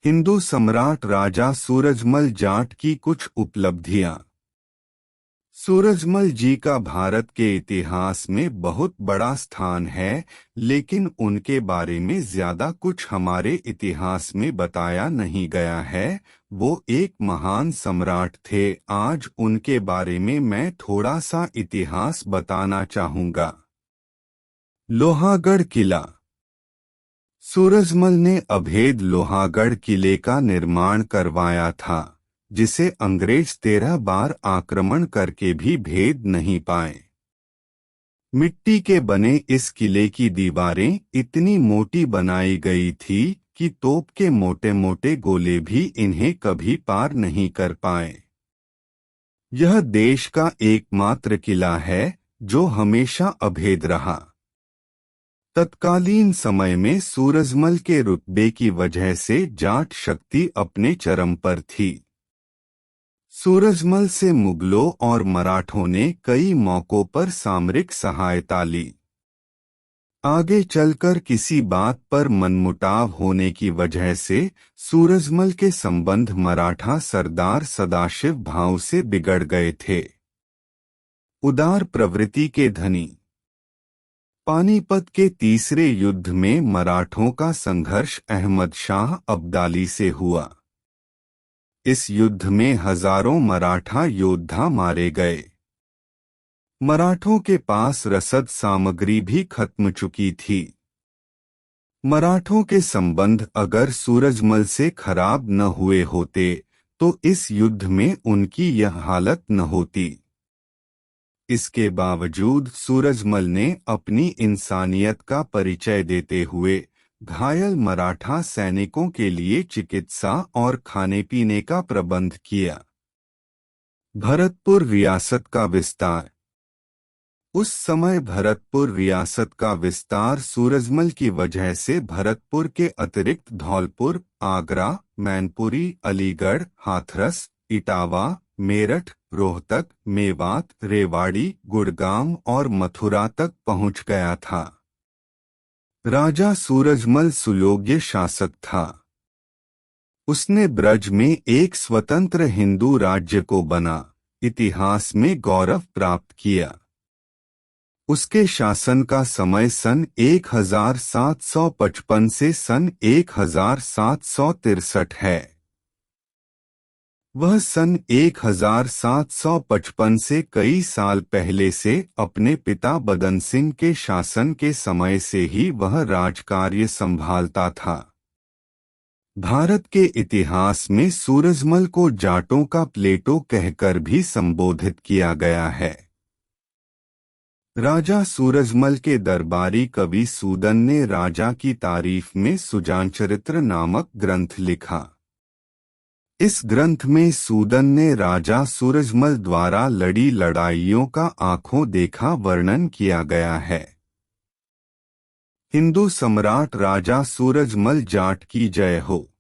हिंदू सम्राट राजा सूरजमल जाट की कुछ उपलब्धियां। सूरजमल जी का भारत के इतिहास में बहुत बड़ा स्थान है, लेकिन उनके बारे में ज्यादा कुछ हमारे इतिहास में बताया नहीं गया है। वो एक महान सम्राट थे। आज उनके बारे में मैं थोड़ा सा इतिहास बताना चाहूँगा। लोहागढ़ किला। सूरजमल ने अभेद लोहागढ़ किले का निर्माण करवाया था, जिसे अंग्रेज 13 बार आक्रमण करके भी भेद नहीं पाए। मिट्टी के बने इस किले की दीवारें इतनी मोटी बनाई गई थी कि तोप के मोटे मोटे गोले भी इन्हें कभी पार नहीं कर पाए। यह देश का एकमात्र किला है जो हमेशा अभेद रहा। तत्कालीन समय में सूरजमल के रुतबे की वजह से जाट शक्ति अपने चरम पर थी। सूरजमल से मुगलों और मराठों ने कई मौकों पर सामरिक सहायता ली। आगे चलकर किसी बात पर मनमुटाव होने की वजह से सूरजमल के संबंध मराठा सरदार सदाशिव भाऊ से बिगड़ गए थे। उदार प्रवृत्ति के धनी। पानीपत के तीसरे युद्ध में मराठों का संघर्ष अहमद शाह अब्दाली से हुआ। इस युद्ध में हजारों मराठा योद्धा मारे गए। मराठों के पास रसद सामग्री भी खत्म चुकी थी। मराठों के संबंध अगर सूरजमल से खराब न हुए होते तो इस युद्ध में उनकी यह हालत न होती। इसके बावजूद सूरजमल ने अपनी इंसानियत का परिचय देते हुए घायल मराठा सैनिकों के लिए चिकित्सा और खाने पीने का प्रबंध किया। भरतपुर रियासत का विस्तार। उस समय भरतपुर रियासत का विस्तार सूरजमल की वजह से भरतपुर के अतिरिक्त धौलपुर, आगरा, मैनपुरी, अलीगढ़, हाथरस, इटावा, मेरठ, रोहतक, मेवात, रेवाड़ी, गुड़गांव और मथुरा तक पहुंच गया था। राजा सूरजमल सुयोग्य शासक था। उसने ब्रज में एक स्वतंत्र हिंदू राज्य को बना इतिहास में गौरव प्राप्त किया। उसके शासन का समय सन 1755 से सन 1763 है। वह सन 1755 से कई साल पहले से अपने पिता बदन सिंह के शासन के समय से ही वह राजकार्य संभालता था। भारत के इतिहास में सूरजमल को जाटों का प्लेटो कहकर भी संबोधित किया गया है। राजा सूरजमल के दरबारी कवि सूदन ने राजा की तारीफ में सुजानचरित्र नामक ग्रंथ लिखा। इस ग्रंथ में सूदन ने राजा सूरजमल द्वारा लड़ी लड़ाइयों का आंखों देखा वर्णन किया गया है। हिंदू सम्राट राजा सूरजमल जाट की जय हो।